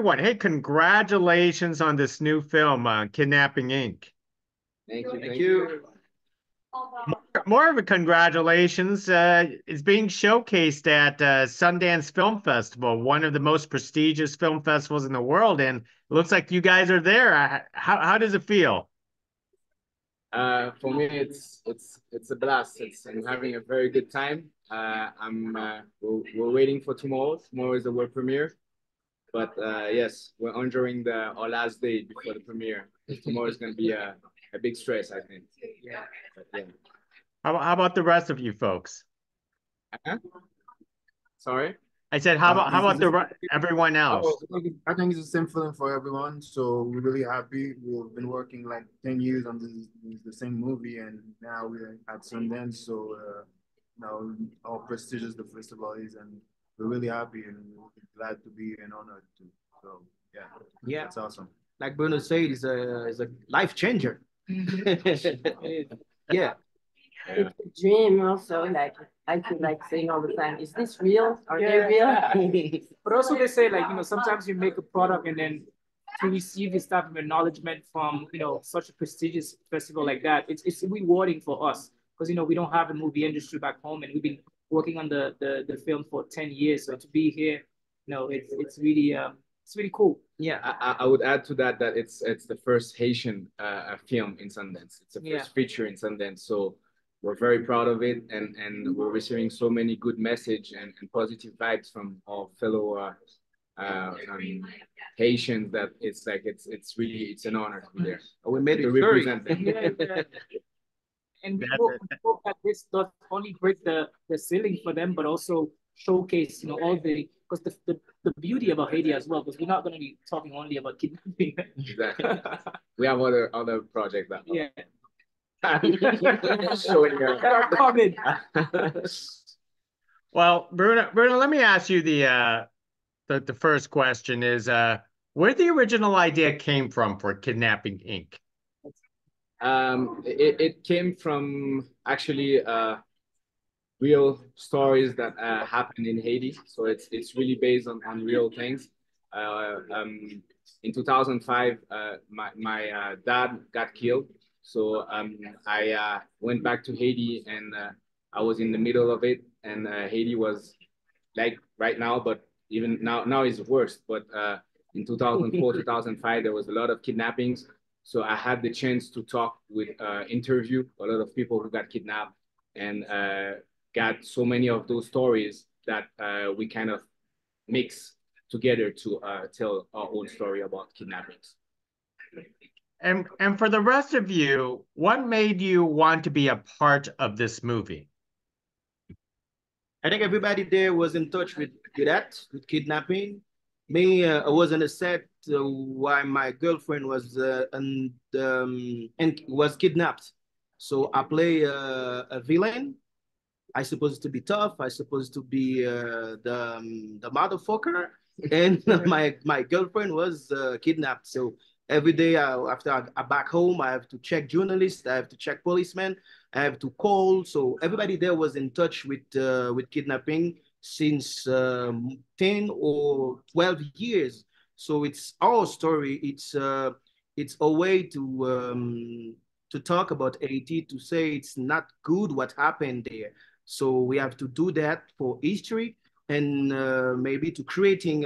one. Hey, congratulations on this new film, Kidnapping Inc. Thank you. Thank you. More of a congratulations. It's being showcased at Sundance Film Festival, one of the most prestigious film festivals in the world, and it looks like you guys are there. How does it feel? For me, it's a blast. I'm having a very good time. We're waiting for tomorrow. Tomorrow is the world premiere, but yes, we're enjoying our last day before the premiere. Tomorrow is going to be a big stress, I think. Yeah. But, yeah. How about the rest of you folks? Uh-huh. Sorry. I said, how about everyone else? I think it's the same feeling for everyone. So we're really happy. We've been working like 10 years on the same movie, and now we're at Sundance. So now how prestigious the festival is, and we're really happy and glad to be and honored to. So yeah, that's awesome. Like Bruno said, is a life changer. Yeah. It's a dream also, like I feel like saying all the time, is this real? Are they real? But also they say like, sometimes you make a product and then to receive this type of acknowledgement from, such a prestigious festival like that, it's rewarding for us because, we don't have a movie industry back home and we've been working on the film for 10 years. So to be here, it's really cool. Yeah, I would add to that it's the first Haitian film in Sundance. It's the first feature in Sundance. So we're very proud of it, and we're receiving so many good message and positive vibes from our fellow Haitians that it's an honor to be there. We made to it represent them. Yeah. And we hope that this not only break the ceiling for them, but also showcase, all because the beauty about Haiti as well, because we're not going to be talking only about kidnapping. Exactly. We have other projects that. Yeah. Showing that are coming. Well, Bruno, let me ask you the first question is where the original idea came from for Kidnapping Inc. It came from actually real stories that happened in Haiti. So it's really based on real things. In 2005, my dad got killed. So I went back to Haiti, and I was in the middle of it. And Haiti was like right now, but even now is worse. But in 2004, 2005, there was a lot of kidnappings. So I had the chance to talk with, interview a lot of people who got kidnapped, and got so many of those stories that we kind of mix together to tell our own story about kidnappings. And for the rest of you, what made you want to be a part of this movie? I think everybody there was in touch with kidnapping. Me, I was on a set while my girlfriend was and was kidnapped. So I play a villain. I supposed to be tough. I supposed to be the motherfucker, and my girlfriend was kidnapped. So every day after I back home, I have to check journalists, I have to check policemen, I have to call. So everybody there was in touch with kidnapping since 10 or 12 years. So it's our story. It's a way to talk about Haiti, to say it's not good what happened there. So we have to do that for history, and maybe to creating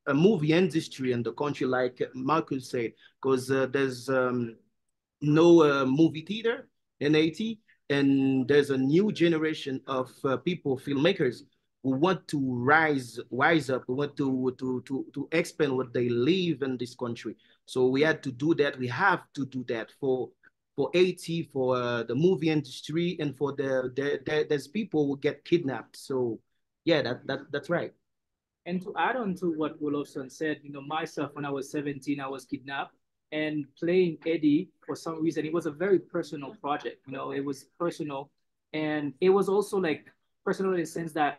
a movie industry in the country, like Marcus said, because there's no movie theater in Haiti, and there's a new generation of people, filmmakers, who want to rise up, who want to expand what they live in this country. So we had to do that. We have to do that for Haiti, for the movie industry, and for there's people who get kidnapped. So yeah, that's right. And to add on to what Rolaphton said, myself, when I was 17, I was kidnapped, and playing Eddie, for some reason, it was a very personal project. It was personal, and it was also like personal in the sense that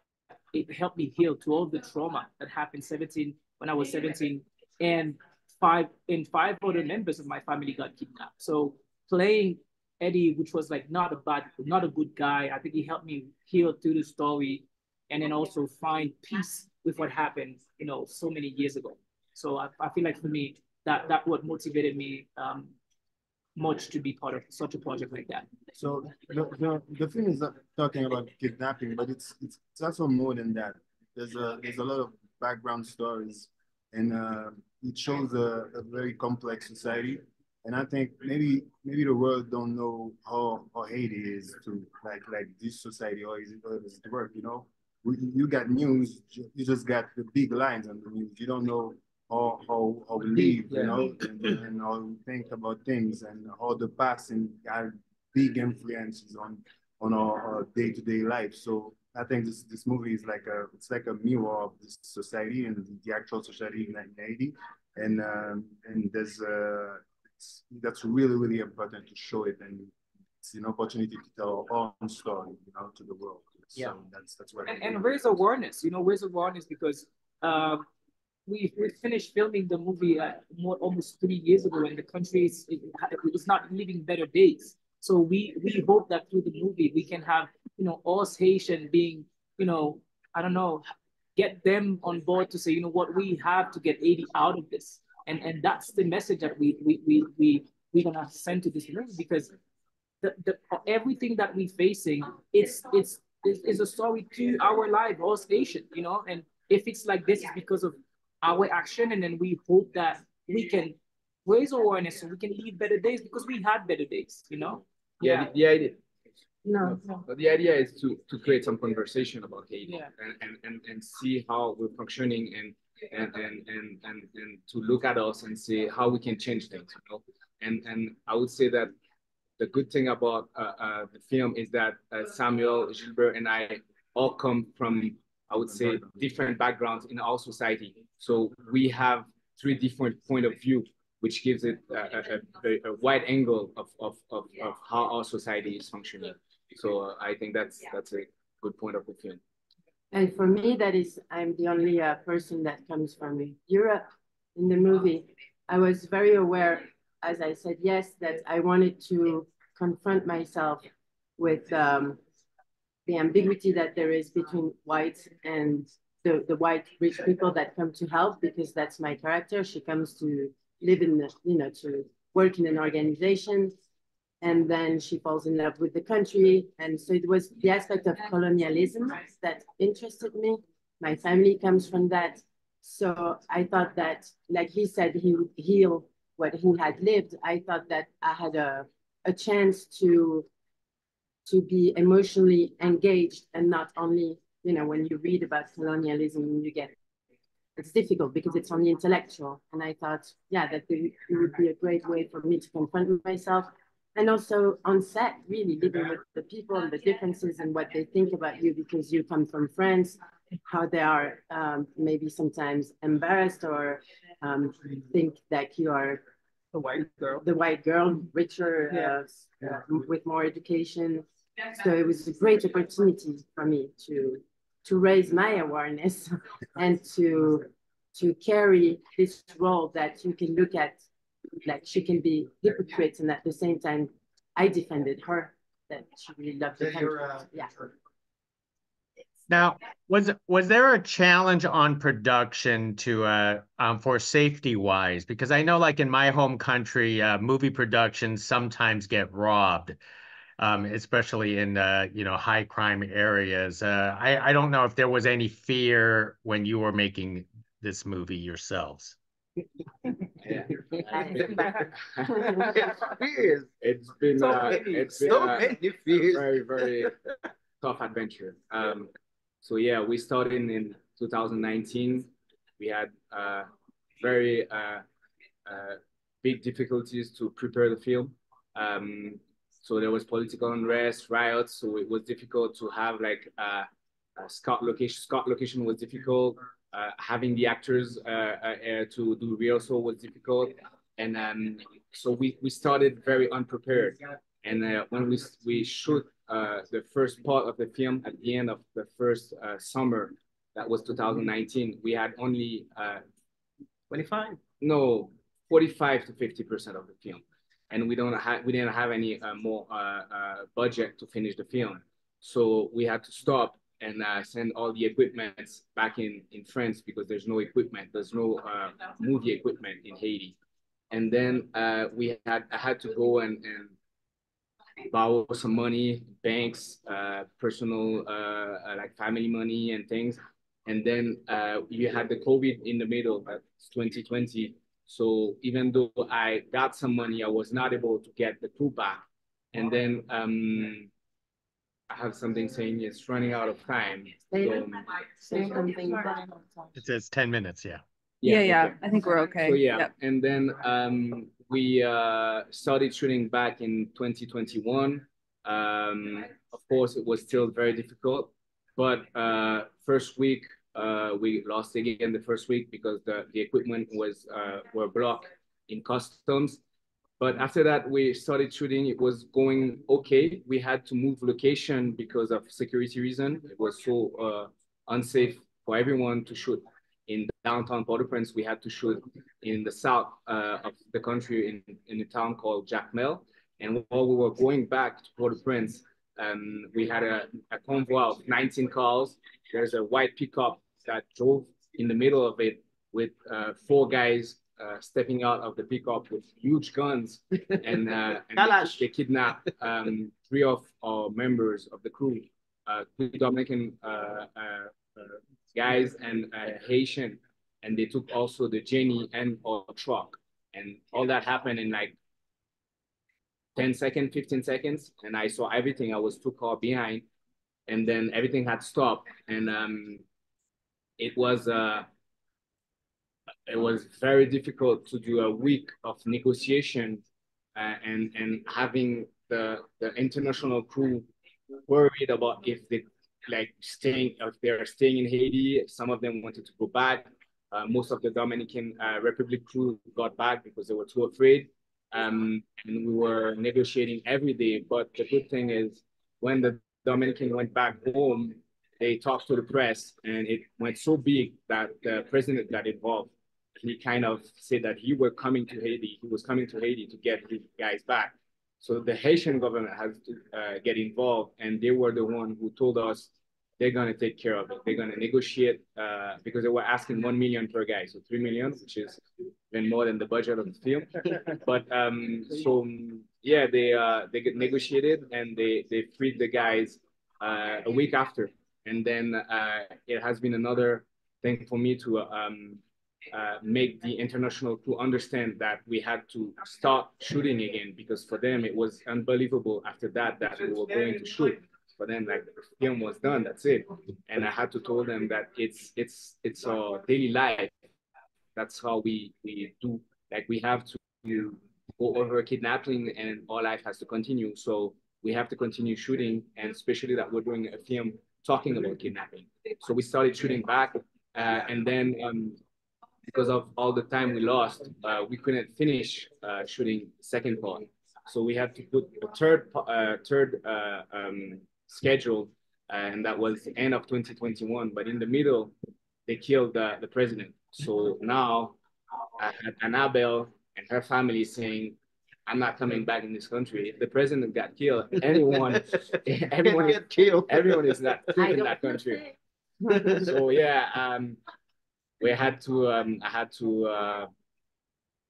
it helped me heal to all the trauma that happened when I was 17, and five other members of my family got kidnapped. So playing Eddie, which was like not a good guy, I think he helped me heal through the story, and then also find peace with what happened, so many years ago. So I feel like for me, that what motivated me much to be part of such a project like that. So the film is not talking about kidnapping, but it's also more than that. There's a lot of background stories, and it shows a very complex society. And I think maybe the world don't know how Haiti is to like this society, or is it work? You know, you got news, you just got the big lines on the news. You don't know how we live, you know, and how we think about things, and how the past and got big influences on our day-to-day life. So I think this movie is like a mirror of this society and the actual society in Haiti, and that's really important to show it, and it's an opportunity to tell our own story, you know, to the world. So yeah, that's what and raise awareness. You know, raise awareness because we finished filming the movie almost 3 years ago, and the country is not living better days. So we hope that through the movie we can have, you know, us Haitian being, you know, I don't know, get them on board to say, you know what, we have to get 80 out of this, and that's the message that we're gonna send to this movie, because the everything that we're facing, it's a story to our life, all station, you know, and if it's like this, it's because of our action, and then we hope that we can raise awareness so we can live better days, because we had better days, you know. Yeah, the idea. No. But the idea is to create some conversation about Haiti, Yeah. and see how we're functioning, and to look at us and see how we can change things, you know. And I would say that the good thing about the film is that Samuel, Gilbert, and I all come from, I would say, different backgrounds in our society. So we have three different point of view, which gives it a wide angle of how our society is functioning. So I think that's a good point of the film. And for me, that is, I'm the only person that comes from Europe in the movie. I was very aware, as I said, yes, that I wanted to confront myself with the ambiguity that there is between white and the white rich people that come to help, because that's my character. She comes to live in the, you know, to work in an organization, and then she falls in love with the country. And so it was the aspect of colonialism that interested me. My family comes from that. So I thought that, like he said, he would heal what he had lived. I thought that I had a chance to be emotionally engaged, and not only, you know, when you read about colonialism, you get, it's difficult because it's only intellectual. And I thought, yeah, that it would be a great way for me to confront myself. And also on set, really living with the people and the differences and what they think about you, because you come from France, how they are maybe sometimes embarrassed or think that you are the white girl, richer, with more education. So it was a great opportunity for me to raise my awareness and to carry this role that you can look at, like she can be hypocrite, and at the same time I defended her, that she really loved the country. Yeah. Now, was there a challenge on production to for safety wise? Because I know, like in my home country, movie productions sometimes get robbed, especially in you know, high crime areas. I don't know if there was any fear when you were making this movie yourselves. Yeah. Fears. It's been many fears. very, very tough adventure. So yeah, we started in 2019. We had very big difficulties to prepare the film. So there was political unrest, riots. So it was difficult to have like a scout location. Scout location was difficult. Having the actors to do rehearsal was difficult, and so we started very unprepared. And when we shoot the first part of the film at the end of the first summer, that was 2019, we had only 25? No, 45 to 50% of the film, and we didn't have any more budget to finish the film, so we had to stop. and send all the equipment back in France because there's no equipment, there's no movie equipment in Haiti. And then I had to go and borrow some money, banks, personal, like family money and things. And then you had the COVID in the middle, that's 2020. So even though I got some money, I was not able to get the crew back. And then I have something saying it's running out of time. So, Say something. It says 10 minutes, yeah. Yeah. Okay. I think we're okay. So yeah, Yep. and then we started shooting back in 2021. Of course, it was still very difficult, but first week we lost again the first week because the equipment were blocked in customs. But after that, we started shooting. It was going okay. We had to move location because of security reason. It was so unsafe for everyone to shoot in downtown Port-au-Prince. We had to shoot in the south of the country in a town called Jasmuel. And while we were going back to Port-au-Prince, we had a convoy of 19 cars. There's a white pickup that drove in the middle of it with 4 guys stepping out of the pickup with huge guns, and they kidnapped 3 of our members of the crew, 2 Dominican guys and Haitian, and they took also the Jenny and our truck, and all that happened in like 10 seconds, 15 seconds, and I saw everything. I was 2 cars behind, and then everything had stopped, and it was very difficult to do a week of negotiation and having the international crew worried about if they're staying in Haiti. Some of them wanted to go back. Most of the Dominican Republic crew got back because they were too afraid. And we were negotiating every day. But the good thing is when the Dominican went back home, they talked to the press, and it went so big that the president got involved. He kind of said that he was coming to Haiti. He was coming to Haiti to get his guys back. So the Haitian government has to get involved, and they were the one who told us they're going to take care of it. They're going to negotiate because they were asking 1 million per guy, so 3 million, which is even more than the budget of the film. But yeah, they get negotiated, and they freed the guys a week after. And then it has been another thing for me to make the international crew understand that we had to start shooting again, because for them it was unbelievable after that we were going to shoot. For them, like, the film was done, that's it. And I had to tell them that it's our daily life. That's how we do. Like, we have to go over kidnapping, and our life has to continue. So we have to continue shooting, and especially that we're doing a film talking about kidnapping. So we started shooting back, and then because of all the time we lost, we couldn't finish shooting the second part. So we had to put a third schedule, and that was the end of 2021. But in the middle, they killed the president. So now I had Anabel and her family saying, "I'm not coming back in this country. If the president got killed, everyone is not killed in that country." So yeah, I had to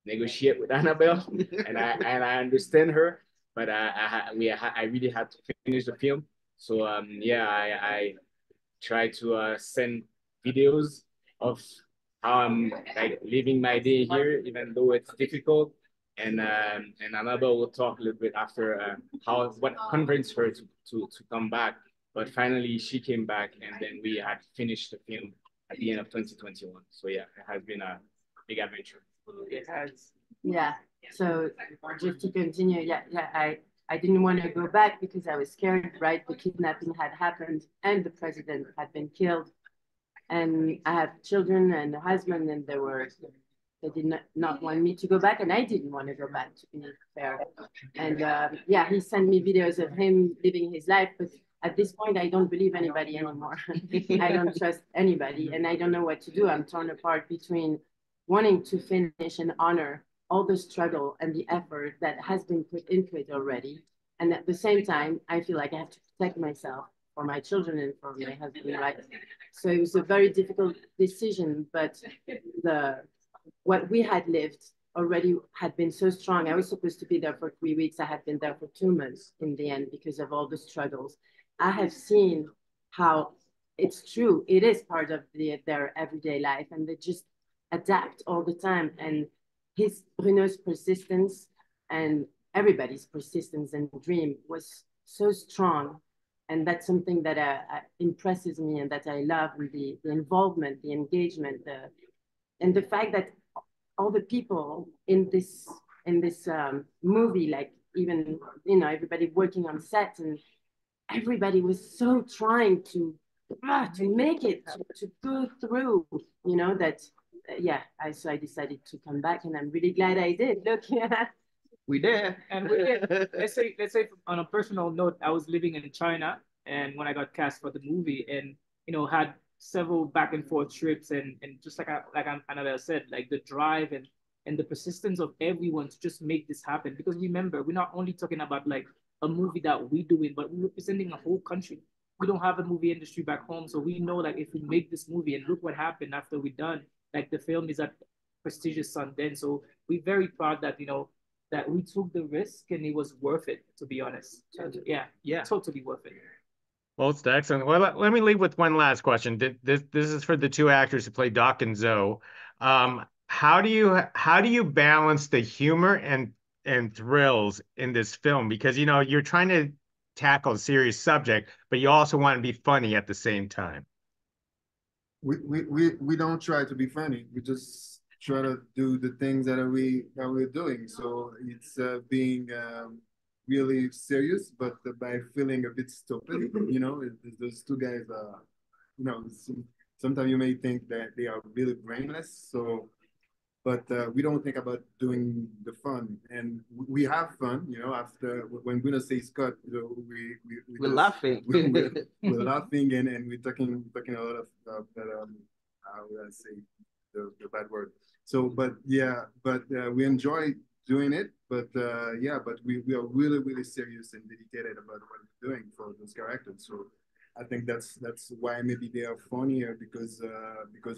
negotiate with Anabel, and I understand her, but I really had to finish the film. So yeah, I try to send videos of how I'm like living my day here, even though it's difficult. And Anabel will talk a little bit after what convinced her to come back. But finally, she came back, and then we had finished the film at the end of 2021. So yeah, it has been a big adventure. It has. Yeah. So just to continue, I didn't want to go back because I was scared, right? The kidnapping had happened and the president had been killed. And I have children and a husband, and they did not want me to go back, and I didn't want to go back, to be fair. And yeah, he sent me videos of him living his life, but at this point, I don't believe anybody anymore. I don't trust anybody, and I don't know what to do. I'm torn apart between wanting to finish and honor all the struggle and the effort that has been put into it already. And at the same time, I feel like I have to protect myself for my children and for my husband, right? So it was a very difficult decision, but what we had lived already had been so strong. I was supposed to be there for 3 weeks. I had been there for 2 months in the end because of all the struggles. I have seen how it's true. It is part of their everyday life, and they just adapt all the time. And Bruno's persistence and everybody's persistence and dream was so strong. And that's something that impresses me and that I love, and the involvement, the engagement, and the fact that all the people in this movie, like even everybody working on set, and everybody was so trying to make it to go through. That yeah. So I decided to come back, and I'm really glad I did. Look, yeah. We there. And we did. Let's say on a personal note, I was living in China, and when I got cast for the movie, and had several back and forth trips, and just like Anabel said, like the drive and the persistence of everyone to just make this happen. Because remember, we're not only talking about like a movie that we're doing, but we're representing a whole country. We don't have a movie industry back home, so we know like if we make this movie, and look what happened after we're done. Like the film is at prestigious Sundance, so we're very proud that that we took the risk, and it was worth it, to be honest. So, yeah, totally worth it. Well, it's excellent. Well, let me leave with one last question. This is for the two actors who play Doc and Zoe. How do you balance the humor and thrills in this film? Because you're trying to tackle a serious subject, but you also want to be funny at the same time. We don't try to be funny. We just try to do the things that we're doing. So it's being really serious, but by feeling a bit stupid. Those two guys are, sometimes you may think that they are really brainless. So, but we don't think about doing the fun, and we have fun. After when Bruno says cut, we're laughing. We're laughing, and we're talking a lot of how would I say the bad word. So, but we enjoy doing it, but we are really, really serious and dedicated about what we're doing for those characters. So I think that's why maybe they are funnier, because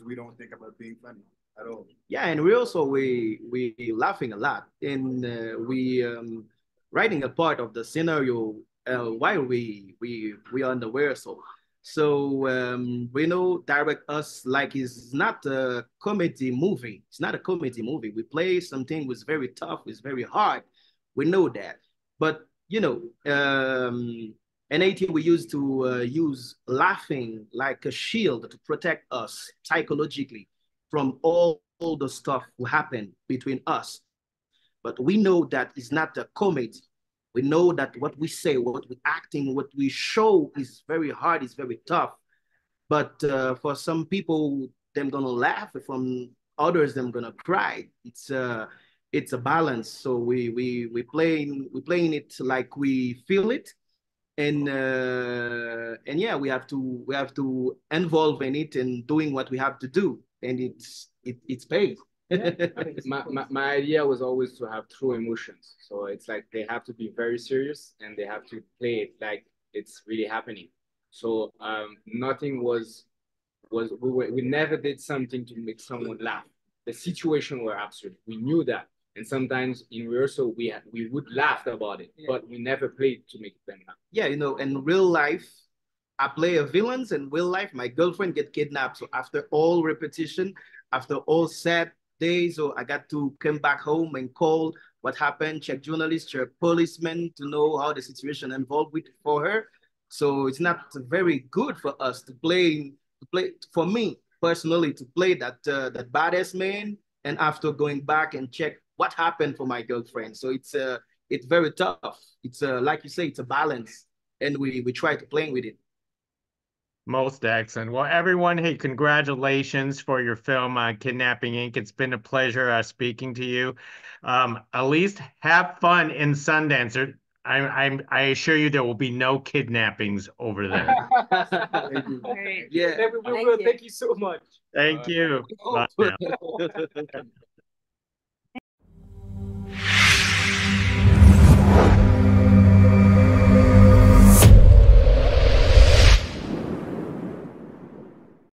we don't think about being funny at all. Yeah, and we laughing a lot, and we writing a part of the scenario while we are on the rehearsal. So Bruno direct us like it's not a comedy movie. It's not a comedy movie. We play something was very tough, it's very hard. We know that. But in Haiti, we used to use laughing like a shield to protect us psychologically from all the stuff will happen between us. But we know that it's not a comedy. We know that what we say, what we acting, what we show is very hard, is very tough. But for some people, them gonna laugh. From others, them gonna cry. It's a balance. So we playing it like we feel it, and yeah, we have to involve in it and doing what we have to do, and it's paid. My idea was always to have true emotions. So it's like they have to be very serious, and they have to play it like it's really happening. So nothing we never did something to make someone laugh. The situation were absurd. We knew that. And sometimes in rehearsal we would laugh about it, but we never played to make them laugh. Yeah, in real life, I play a villains. In real life, my girlfriend get kidnapped. So after all repetition, after all sad days, so I got to come back home and call what happened, check journalists, check policemen to know how the situation involved with for her. So it's not very good for us to play for me personally to play that badass man, and after going back and check what happened for my girlfriend. So it's very tough. It's like you say, it's a balance, and we try to play with it. Most excellent. Well, everyone, hey, congratulations for your film, Kidnapping Inc. It's been a pleasure speaking to you. At least have fun in Sundance. I assure you there will be no kidnappings over there. Thank you. Yeah. Thank you so much. Thank you. Bye now.